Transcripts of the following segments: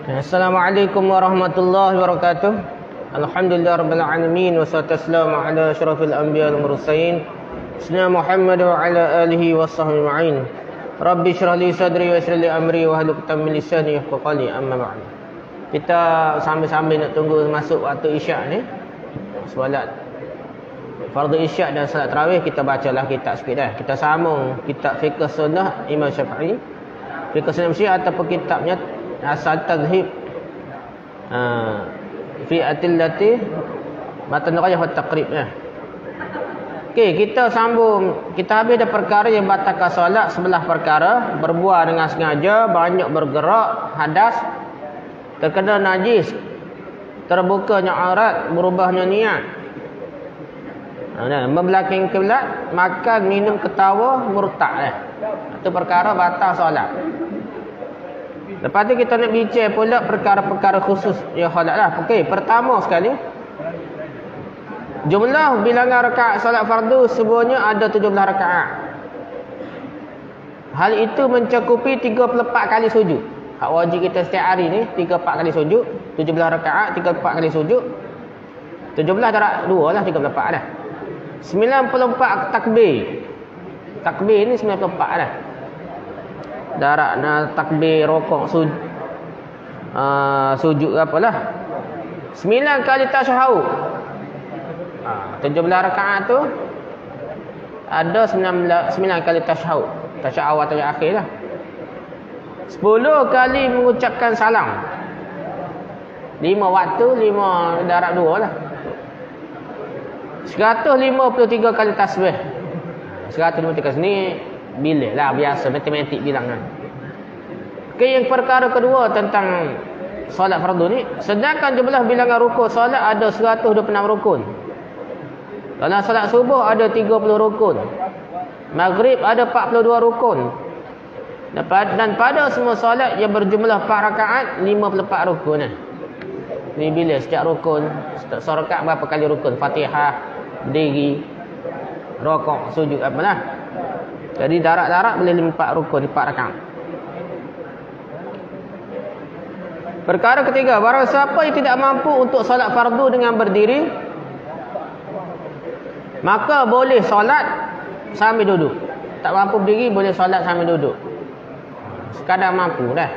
Assalamualaikum warahmatullahi wabarakatuh. Alhamdulillah rabbil alamin wassalatu wassalamu ala asyrafil anbiya wal mursalin sayyidina Muhammad wa ala alihi washabbihi ajma'in. Rabbi shrah li sadri wa yassir li amri wa hlul 'uqdatam min lisani yafqahu qawli. Amma ba'd. Kita sambil-sambil nak tunggu masuk waktu isyak ni, solat fardu isyak dan salat tarawih, kita bacalah kitab sikit dah. Kita sambung kitab Fiqh Sunnah Imam Syafi'i, Fiqh Sunnah Syiah ataupun kitabnya Asal Tadhib fi Atillati Matan Rayah wa Taqrib ya. Okey, kita sambung. Kita habis dah perkara yang batalkan solat. Sebelah perkara: berbual dengan sengaja, banyak bergerak, hadas, terkena najis, terbukanya aurat, berubahnya niat, membelakangi kiblat, makan, minum, ketawa, murtad. Itu perkara batal solat. Lepas tu kita nak bincang pula perkara-perkara khusus yang solat lah. Okey, pertama sekali, jumlah bilangan rakaat solat fardu sebenarnya ada 17 rakaat. Hal itu mencakupi 34 kali sujud. Hak wajib kita setiap hari ni 34 kali sujud, 17 rakaat 34 kali sujud. 17 darab 2 lah, 34 dah. 94 takbir. Takbir ni 94 dah. Darab takbir, rokok, sujud apalah. 9 kali tasyahud. 17 rakaat tu ada 9 kali tasyahud. Tasyahud awal atau akhir lah. 10 kali mengucapkan salam. 5 waktu, 5 darab 2 lah. 153 kali tasbih. 153 ni bilik lah, biasa matematik bilang kan. Okay, yang perkara kedua tentang solat fardu ni, sedangkan jumlah bilangan rukun solat ada 126 rukun. Dalam solat subuh ada 30 rukun. Maghrib ada 42 rukun. Dan pada semua solat yang berjumlah 4 rakaat 54 rukun. Ni bila setiap rukun, setiap rakaat berapa kali rukun? Fatihah, berdiri, rokok, sujud apalah. Jadi darat-darat boleh 4 rukun, 4 rakaat. Perkara ketiga, barang siapa yang tidak mampu untuk solat fardu dengan berdiri, maka boleh solat sambil duduk. Tak mampu berdiri, boleh solat sambil duduk. Sekadar mampu dah.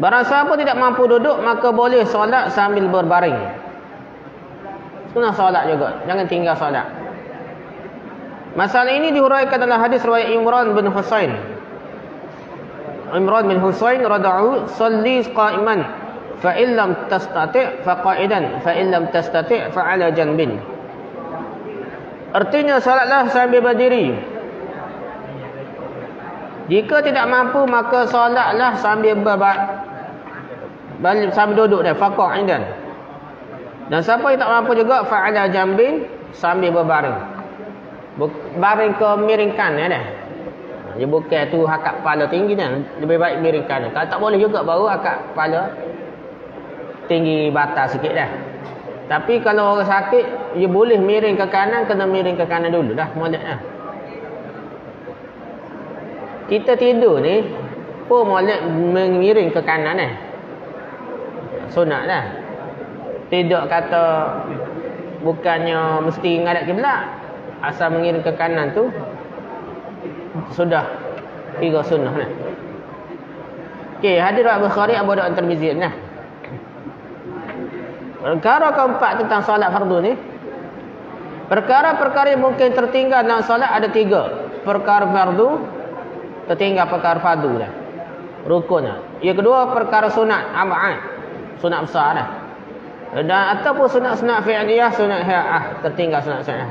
Barang siapa tidak mampu duduk, maka boleh solat sambil berbaring. Sunah solat juga, jangan tinggal solat. Masalah ini dihuraikan dalam hadis riwayat Imran bin Husain. Imran bin Husain radhiyallahu salli qa'iman fa in lam tastati' fa qa'idan fa in lam tastati' fa 'ala janbin. Artinya solatlah sambil berdiri. Jika tidak mampu maka solatlah sambil sambil duduk dah, fa qa'idan. Dan siapa yang tak mampu juga fa 'ala janbin, sambil berbaring. Baring ke miringkan ya dah. Dia bukan tu akak kepala tinggi dah. Lebih baik miringkan. Kalau tak boleh juga baru akak kepala tinggi batas sikit dah. Tapi kalau orang sakit, dia boleh miring ke kanan, kena miring ke kanan dulu dah. Molek dah. Kita tidur ni pun molek mengiring ke kanan dah. Sunat dah. Tidak kata bukannya mesti ngadap kiblat. Asal mengiring ke kanan tu sudah 3 sunnah nah. Okey, hadis riwayat Bukhari, Abu Daud, Tirmizi nah. Perkara keempat tentang solat fardu ni, perkara-perkara yang mungkin tertinggal dalam solat ada 3. Perkara fardu tertinggal, perkara fardu dah. Rukun dah. Yang kedua perkara sunat ab'ad, sunat besar dah. Dan ataupun sunat-sunat fi'liyah, sunat hay'ah, tertinggal sunat sunnah.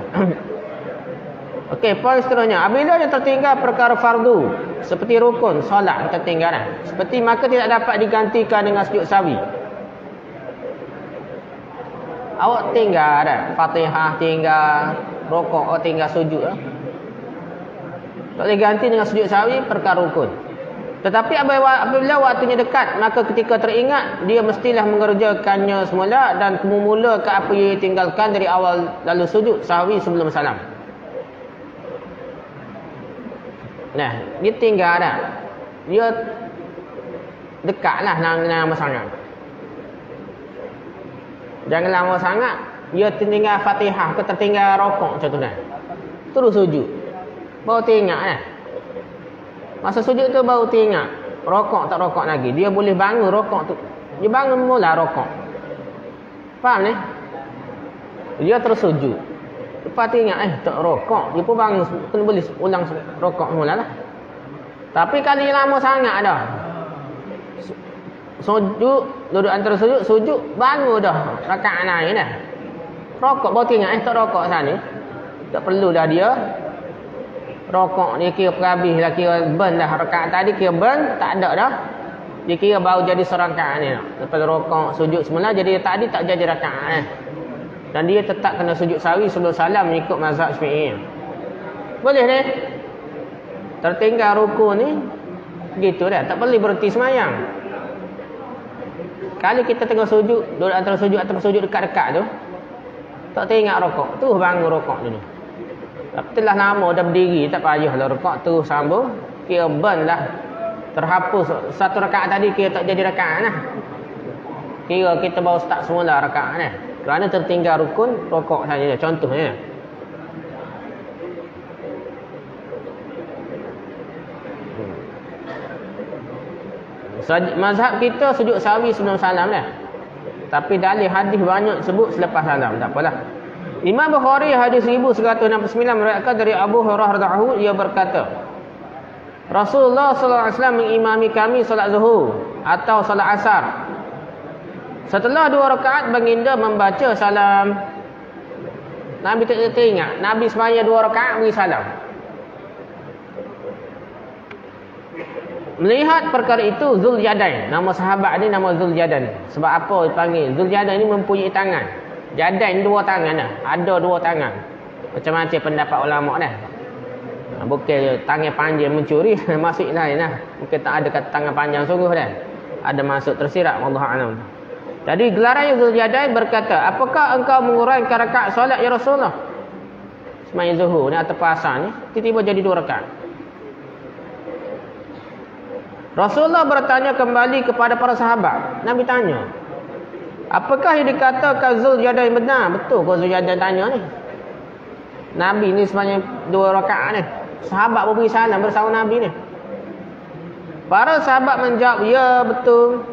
Okey, poin seterusnya, apabila yang tertinggal perkara fardu seperti rukun solat yang tertinggal seperti maka tidak dapat digantikan dengan sujud sahwi. Awak tinggal dah, Fatihah tinggal, rokok awak tinggal, sujud tak boleh ganti dengan sujud sahwi, perkara rukun. Tetapi apabila waktunya dekat, maka ketika teringat, dia mestilah mengerjakannya semula dan memula ke apa yang ditinggalkan dari awal, lalu sujud sahwi sebelum salam. Nah, dia tinggal dah. dia dekatlah jangan lama sangat. Jangan lama sangat dia tertinggal Fatihah ke tertinggal rokok macam tu dah. Terus sujud. Baru teringat Masa sujud tu baru teringat rokok tak rokok lagi. Dia boleh bangun rokok tu. Dia bangun mula rokok. Faham ni? Dia terus sujud. Lepas teringat tak rokok. Dia pun bangun. Kena boleh ulang rokok mula lah. Tapi kali lama sangat dah. Sujud. Duduk antara sujud. Bangun dah. Rakaat lain dah. Rokok baru teringat tak rokok sana. Tak perlu dah dia. Rokok ni kira perhabis lah. Kira burn dah. Rakaat tadi kira burn. Tak ada dah. Dia kira baru jadi serangkaan ni. Lepas rokok sujud semula. Jadi tadi tak jadi rakaat Dan dia tetap kena sujud sawi sebelum salam mengikut mazhab Syafi'i. Boleh ni? Tertinggal rukun ni gitu dah. Tak boleh berhenti semayang. Kalau kita tengah sujud, duduk antara sujud atau sujud dekat-dekat tu, tak teringat rokok, terus bangun rokok dulu. Tapi telah lama dah berdiri, tak payahlah rokok, terus sambung. Kira burn lah. Terhapus satu rakaat tadi, kira tak jadi rakaat lah. Kira kita baru start semula rakaat lah. Kerana tertinggal rukun, rokok saja. Contohnya. Mazhab kita sujud sawi sebelum salam lah. Tapi dalil hadis banyak sebut selepas salam. Tak apalah. Imam Bukhari hadis 1169 meriwayatkan dari Abu Hurairah radhiyallahu anhu, ia berkata, Rasulullah sallallahu alaihi wasallam mengimami kami solat zuhur atau solat asar. Setelah 2 rakaat baginda membaca salam. Nabi tak ingat, Nabi sembahyang 2 rakaat beri salam. Melihat perkara itu Zuljadain, nama sahabat ni nama Zuljadain. Sebab apa dipanggil Zuljadain ni mempunyai tangan. Jadain 2 tangan dah. Ada 2 tangan. Macam-macam pendapat ulama dah. Bukan tangan panjang mencuri maksud lain lah. Mungkin tak ada kata tangan panjang sungguh dah. Ada maksud tersirat, wallahu a'lam. Jadi gelaran Zuljadain berkata, apakah engkau menguraikan rakaat solat ya Rasulullah? Sembahyang zuhur ni atau asar ni tiba-tiba jadi 2 rakaat. Rasulullah bertanya kembali kepada para sahabat. Nabi tanya, apakah yang dikatakan Zuljadain benar? Betul kau Zuljadain tanya ni? Nabi ni sembahyang 2 rakaat ni. Sahabat beri salam bersama Nabi ni. Para sahabat menjawab, ya betul.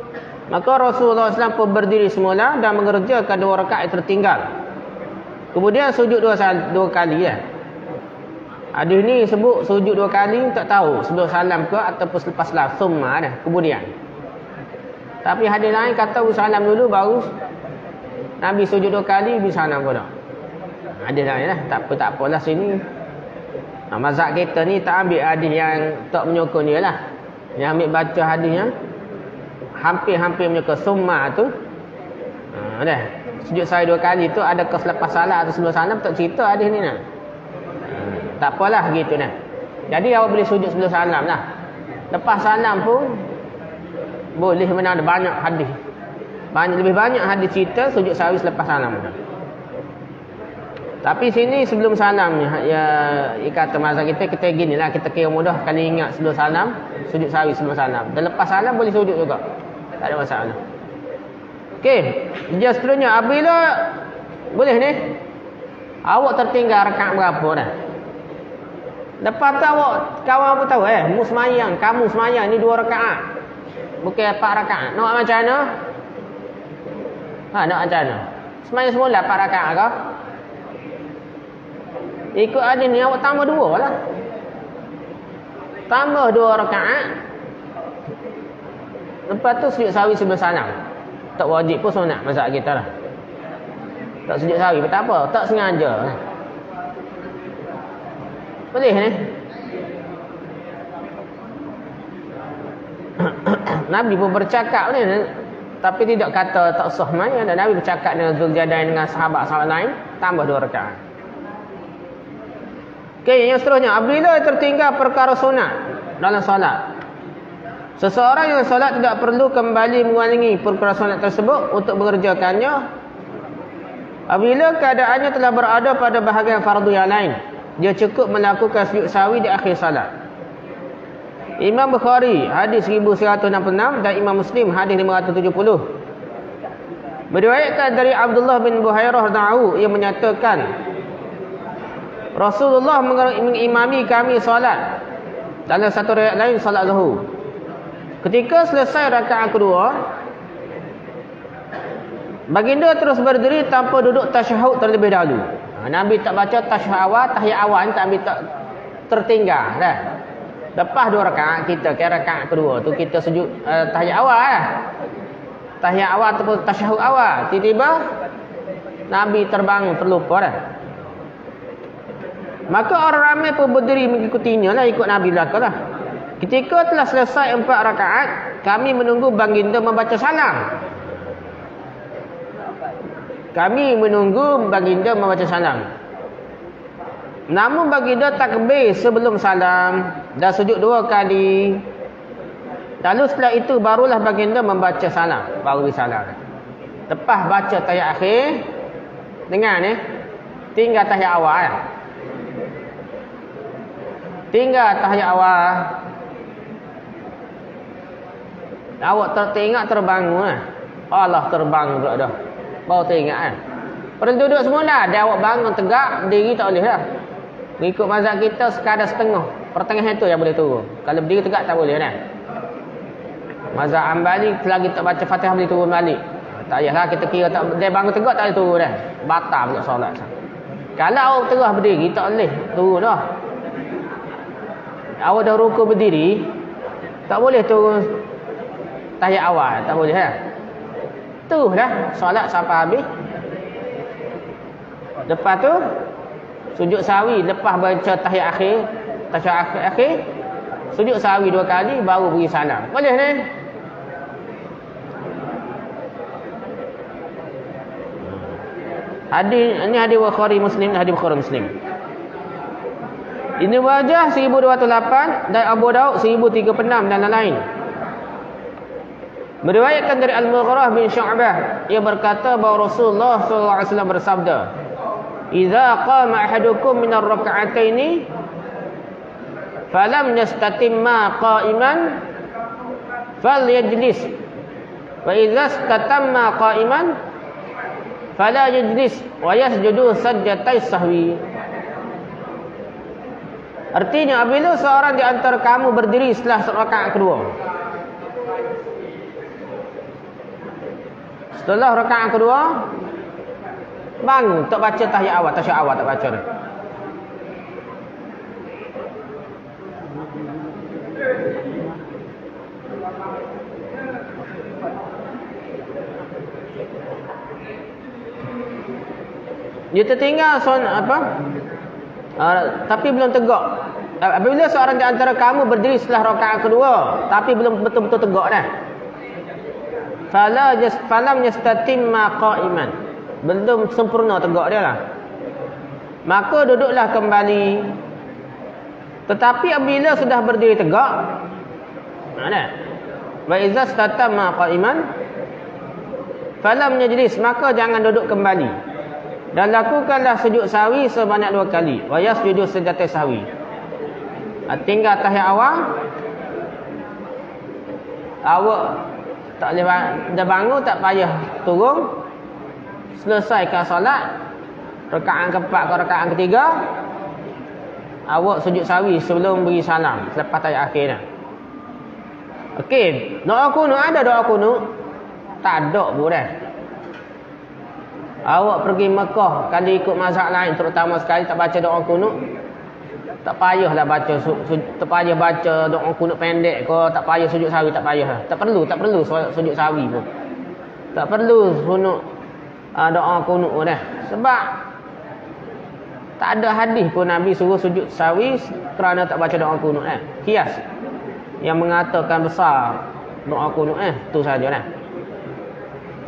Maka Rasulullah SAW pun berdiri semula dan mengerjakan 2 rakaat yang tertinggal. Kemudian sujud 2 kali ya. Hadis ni sebut sujud 2 kali, tak tahu sebelum salam ke ataupun selepas salam. Summa dah kemudian. Tapi hadis lain kata salam dulu baru Nabi sujud 2 kali beri salam pun tak. Hadis lain lah. Tak apalah sini. Mazhab kita ni tak ambil hadis yang tak menyokong dia lah. Yang ambil baca hadis yang hampir-hampir menyokong summa tu. Dah. Sujud saya 2 kali tu adakah selepas salam atau sebelum salam, tak cerita hadis ni lah. Tak apalah gitu nah. Jadi awak boleh sujud sebelum salam lah. Lepas salam pun boleh, mana ada banyak hadis. Lebih banyak hadis cerita sujud sawi selepas salam. Tapi sini sebelum salam ni ya kata mazhab kita ginilah, kita kira mudah kali ingat sebelum salam, sujud sawi sebelum salam. Dan lepas salam boleh sujud juga. Tak ada masalah. Okey, dia seterusnya apabila boleh ni awak tertinggal rakaat berapa dah? Lepas tu awak kawan pun tahu mu semayang, kamu semayang ni 2 rakaat. Bukan 4 rakaat. Nak macam mana? Nak macam mana? Semayang semula 4 rakaat ke? Ikut hadis ni awak tambah 2 lah. Tambah 2 rakaat. Lepas tu sujud sawi sebelum salam. Tak wajib pun sunat mazhab kita lah. Tak sujud sawi tak apa, tak sengaja. Boleh ni. Nabi pun bercakap ni, tapi tidak kata tak sah main. Dan Nabi bercakap dengan Zuljadain dengan sahabat-sahabat lain, tambah 2 rakaat. Okey, yang seterusnya, apabila tertinggal perkara sunat dalam solat, seseorang yang solat tidak perlu kembali mengulangi perkara sunat tersebut untuk mengerjakannya apabila keadaannya telah berada pada bahagian fardu yang lain. Dia cukup melakukan sujud sawi di akhir salat. Imam Bukhari hadis 1166 dan Imam Muslim hadis 570. Beriwayatkan dari Abdullah bin Buhairah radhiyallahu anhu, ia menyatakan Rasulullah mengimami kami solat. Dalam satu riwayat lain solat Zuhur. Ketika selesai rakaat kedua, baginda terus berdiri tanpa duduk tasyahud terlebih dahulu. Nabi tak baca tasyahud awal, tahiyat awal tak ambil, tak tertinggal dah. Lepas 2 rakaat kita ke rakaat kedua tu kita sujud tahiyat awal lah. Tahiyat awal ataupun tasyahud awal. Tiba-tiba Nabi terbangun terlupa dah. Maka orang ramai pun berdiri mengikutinya lah, ikut Nabi belakang lah. Ketika telah selesai 4 rakaat, kami menunggu baginda membaca salam. Kami menunggu baginda membaca salam. Namun baginda takbir sebelum salam dan sujud 2 kali. Lalu setelah itu barulah baginda membaca salam, baru salam. Lepas baca tahiyat akhir, dengar ni, tinggal tahiyat awal. Tinggal tahiyat awal. Awak teringat terbangun lah. Allah terbangun pula dah. Baru teringat kan. Perlu duduk semula. Dia awak bangun tegak, berdiri tak boleh dah. Mengikut mazhab kita sekadar setengah. Pertengahan itu yang boleh turun. Kalau berdiri tegak tak boleh dah. Mazhab Hambali selagi tak baca Fatihah boleh turun balik. Tak payahlah kita kira tak, dia bangun tegak tak boleh turun dah. Batal pula solat. Kalau awak terus berdiri tak boleh turun dah. Awak dah rukuk berdiri, tak boleh turun tahiyat awal, tak boleh dah. Terus dah solat sampai habis. Lepas tu sujud sahwi, lepas baca tahiyat akhir, tasyahud akhir, sujud sahwi 2 kali baru beri salam. Boleh ni? Hadis ini hadis Bukhari Muslim, hadis Bukhari Muslim. Ibnu Majah 1208 dan Abu Daud 1036 dan lain-lain. Meriwayatkan dari Al-Mughirah bin Syu'bah, ia berkata bahawa Rasulullah sallallahu alaihi wasallam bersabda, "Idza qama ahadukum min ar-rak'ataini falam yastatimma qa'iman falyajlis wa idza istatamma qa'iman fala yajlis wa yasjudu sajdatai sahwi." Artinya apabila seorang di antara kamu berdiri setelah rakaat kedua, setelah rakaat kedua bangun, tak baca tahiyat awal, tasyahud awal tak baca dah. Dia tertinggal apa? Tapi belum tegak. Apabila seorang di antara kamu berdiri setelah rakaat kedua tapi belum betul-betul tegak dah, falam yastatimma qa'iman, belum sempurna tegak dia lah, maka duduklah kembali. Tetapi apabila sudah berdiri tegak, wa idza istatamma qa'iman falam yajlis, maka jangan duduk kembali. Dan lakukanlah sujud sahwi sebanyak 2 kali. Wa yasjudu sajdatai sahwi. Tinggal tahiyat awal, awak tak boleh dah bangun, tak payah turun. Selesaikan solat, rakaat keempat ke rakaat ketiga, awak sujud sahwi sebelum beri salam selepas tahiyat akhir dah. Okey, doa kunut ada, doa kunut tak ada pun dah. Awak pergi Mekah kali ikut mazhab lain, terutama sekali tak baca doa kunut, tak payahlah baca, tak payah baca doa kunut pendek ke, tak payah sujud sahwi, tak payah. Tak perlu sujud sahwi pun. Tak perlu kunut doa kunut pun dah. Sebab tak ada hadis pun Nabi suruh sujud sahwi kerana tak baca doa kunut dah. Kias yang mengatakan besar doa kunut tu saja dah.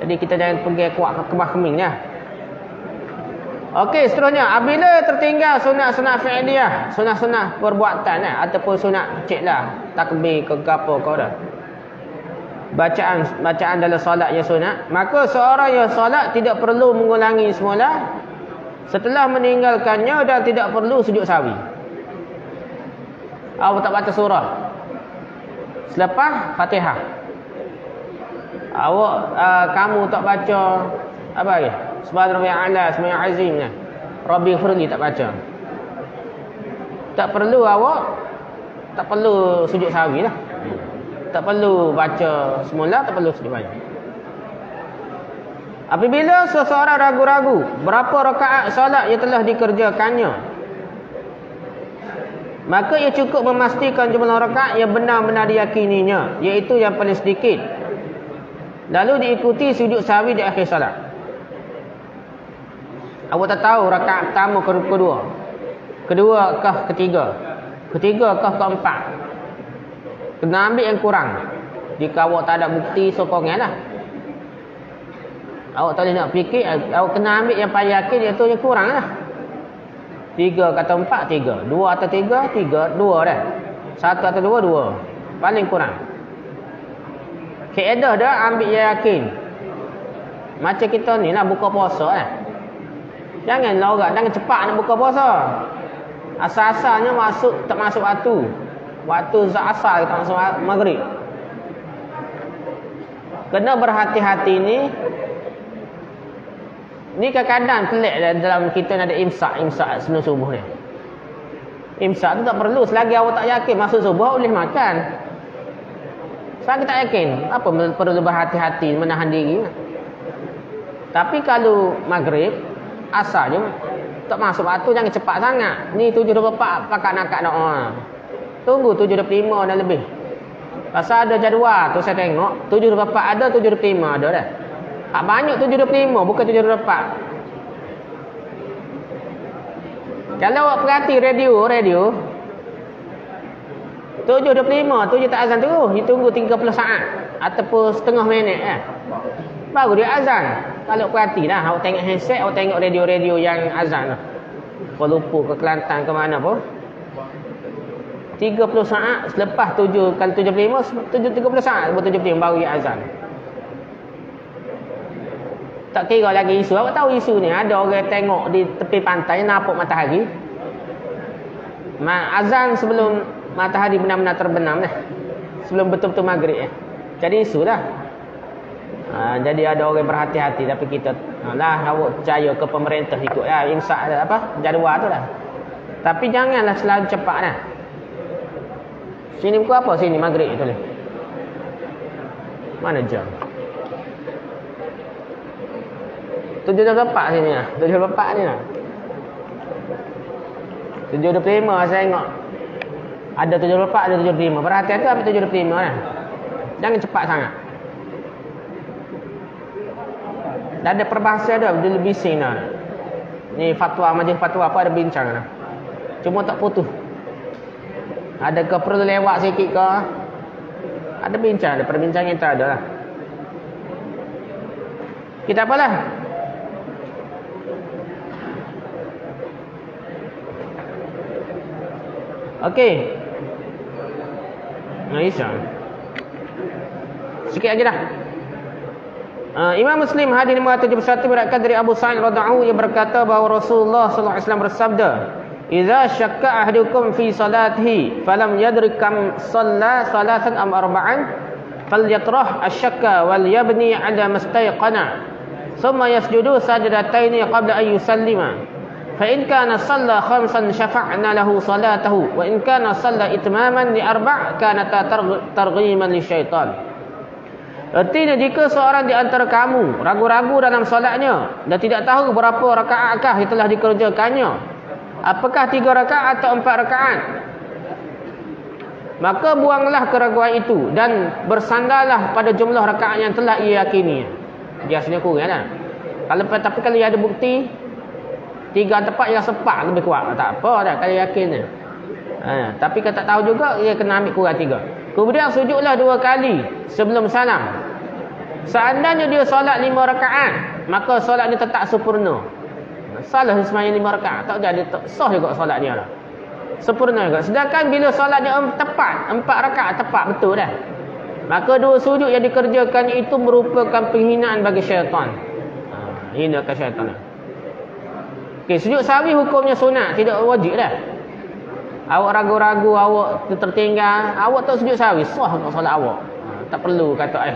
Jadi kita jangan pergi kuat kebah keming ya. Okey, seterusnya apabila tertinggal sunat-sunat fi'liyah, sunat-sunat perbuatan ataupun sunat kecil lah, takbir ke gapo kau dah, bacaan dalam solat yang sunat, maka seorang yang solat tidak perlu mengulangi semula setelah meninggalkannya dan tidak perlu sujud sahwi. Awak tak baca surah, selepas Fatihah. Awak kamu tak baca apa lagi? Subhana rabbiyal a'la, subhana azim ni. Rabbi firli tak baca. Tak perlu sujud sahwi lah. Tak perlu baca semula, tak perlu sujud balik. Apabila seseorang ragu-ragu berapa rakaat solat yang telah dikerjakannya, maka ia cukup memastikan jumlah rakaat yang benar-benar diyakininya, iaitu yang paling sedikit, lalu diikuti sujud sahwi di akhir solat. Awak tak tahu rakaat pertama ke kedua kah ketiga kah keempat. Kena ambil yang kurang. Jika awak tak ada bukti, sokongan lah. Awak tak boleh nak fikir, awak kena ambil yang paling yakin, iaitu yang kurang lah. 3 kata 4, 3. 2 atau 3, 3, 2 dah. 1 atau 2, 2. Paling kurang. Kaedah dah ambil yang yakin. Macam kita ni lah buka puasa lah. Jangan lorak, jangan cepat nak buka puasa. Asal-asalnya tak masuk waktu asar tak masuk maghrib. Kena berhati-hati ni. Ni kadang-kadang pelik dalam kita ada imsak sebelum subuh ni. Imsak tu tak perlu selagi awak tak yakin masuk subuh boleh makan. Selagi tak yakin, apa perlu berhati-hati menahan diri. Tapi kalau maghrib asalnya tak masuk waktu, jangan cepat sangat. Ni 7.24 pakat doa. Tunggu 7.25 dan lebih. Pasal ada jadual tu saya tengok 7.24 ada, 7.25 ada dah. Banyak 7.25 bukan 7.24. Kalau awak perhati radio 7.25 tu je tak azan terus. Dia tunggu 30 saat ataupun setengah minit baru dia azan. Kalau perhati dah, awak tengok handset, awak tengok radio-radio yang azan lah. Kuala Lumpur ke Kelantan ke mana pun 30 saat selepas 7 kali 7.25 30 saat baru 7.25 baru dia azan. Tak kira lagi isu. Awak tahu isu ni ada orang tengok di tepi pantai nampak matahari. Azan sebelum matahari benar-benar terbenam dah. Sebelum betul-betul maghrib Jadi isu dah. Jadi ada orang berhati-hati, tapi kita lah awak percaya ke pemerintah ikut lah imsak jadual tu lah. Tapi janganlah selalu cepat dah. Sini pukul apa sini maghrib tu ni? Mana jam? 7.24 sini lah. 7.24 ni lah. 7.25 saya tengok. Ada 7.24, ada 7.25. Berhati-hati ambil 7.25 lah. Jangan cepat sangat. Dah ada perbahasan dah, dia lebih bising dah. Ni fatwa, majlis fatwa apa ada bincang dah. Cuma tak putus. Adakah perlu lewat sikit ke? Ada bincang, ada perbincangan tak ada lah. Kita apalah? Okey. Aisyah. Sikit lagi dah. Imam Muslim hadis nombor 71 beriwayatkan dari Abu Sa'id radhiyallahu anhu yang berkata bahawa Rasulullah sallallahu alaihi wasallam bersabda, "Idza syakka ahadukum fi salatihi falam yadrik kam shalla salatan am arba'an falyatrah asy-syakka wal yabni 'ala mastayqana thumma yasjudu sajdataini qabla an yusallima fa in kana shalla khamsan syafa'na lahu salatahu wa in kana shalla itmaman li arba' kana targhiman li syaitan." Artinya jika seorang di antara kamu ragu-ragu dalam solatnya dan tidak tahu berapa rakaatkah yang telah dikerjakannya, apakah 3 rakaat atau 4 rakaat, maka buanglah keraguan itu dan bersandarlah pada jumlah rakaat yang telah ia yakini. Biasanya kurang kan? Tapi kalau ada bukti 3 tepat yang sepak lebih kuat, tak apa dah kalau yakin. Tapi kalau tak tahu juga, ia kena ambil kurang 3. Kemudian sujudlah 2 kali sebelum salam. Seandainya dia solat 5 rakaat, maka solat dia tetap sempurna. Salah sembahyang 5 rakaat, tak jadi sah juga solat dia lah. Sempurna juga. Sedangkan bila solat dia tepat, 4 rakaat tepat betul dah, maka 2 sujud yang dikerjakan itu merupakan penghinaan bagi syaitan. Hinakan syaitan. Okey, sujud sahwi hukumnya sunat, tidak wajib dah. Awak ragu-ragu, awak tertinggal, awak tak sujud sahwi, sah untuk solat awak. Tak perlu kata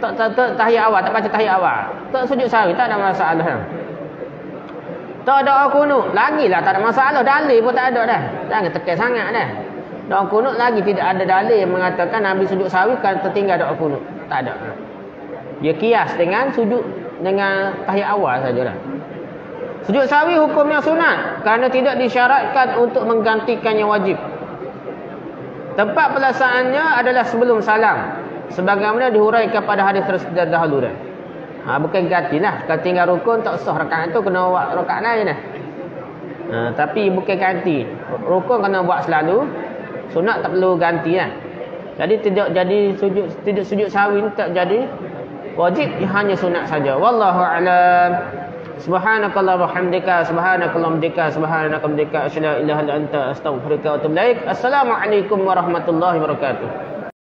tak tahiyat awal, tak baca tahiyat awal. Tak sujud sahwi, tak ada masalah. Tak doa kunut, lagilah tak ada masalah. Dalil pun tak ada dah. Jangan tekan sangat dah. Doa kunut lagi tidak ada dalil yang mengatakan Nabi sujud sahwi kan tertinggal doa kunut. Tak ada. Dia kias dengan sujud dengan tahiyat awal sajalah. Sujud sahwi hukumnya sunat kerana tidak disyaratkan untuk menggantikan yang wajib. Tempat pelaksanaannya adalah sebelum salam, sebagaimana dihuraikan pada hadis terdahulu dah. Bukan gantilah. Kalau tinggal rukun tak sah rakaat tu, kena buat rakaat lain dah. Tapi bukan ganti. Rukun kena buat selalu. Sunat tak perlu ganti lah. Jadi tidak sujud sahwi tak jadi wajib, hanya sunat saja. Wallahu a'lam. Subhanakallah wa hamdika, subhanakallah hamdika, subhanakallah hamdika, asyhadu an la ilaha illa anta, astaghfiruka wa atubu ilaik. Assalamualaikum warahmatullahi wabarakatuh.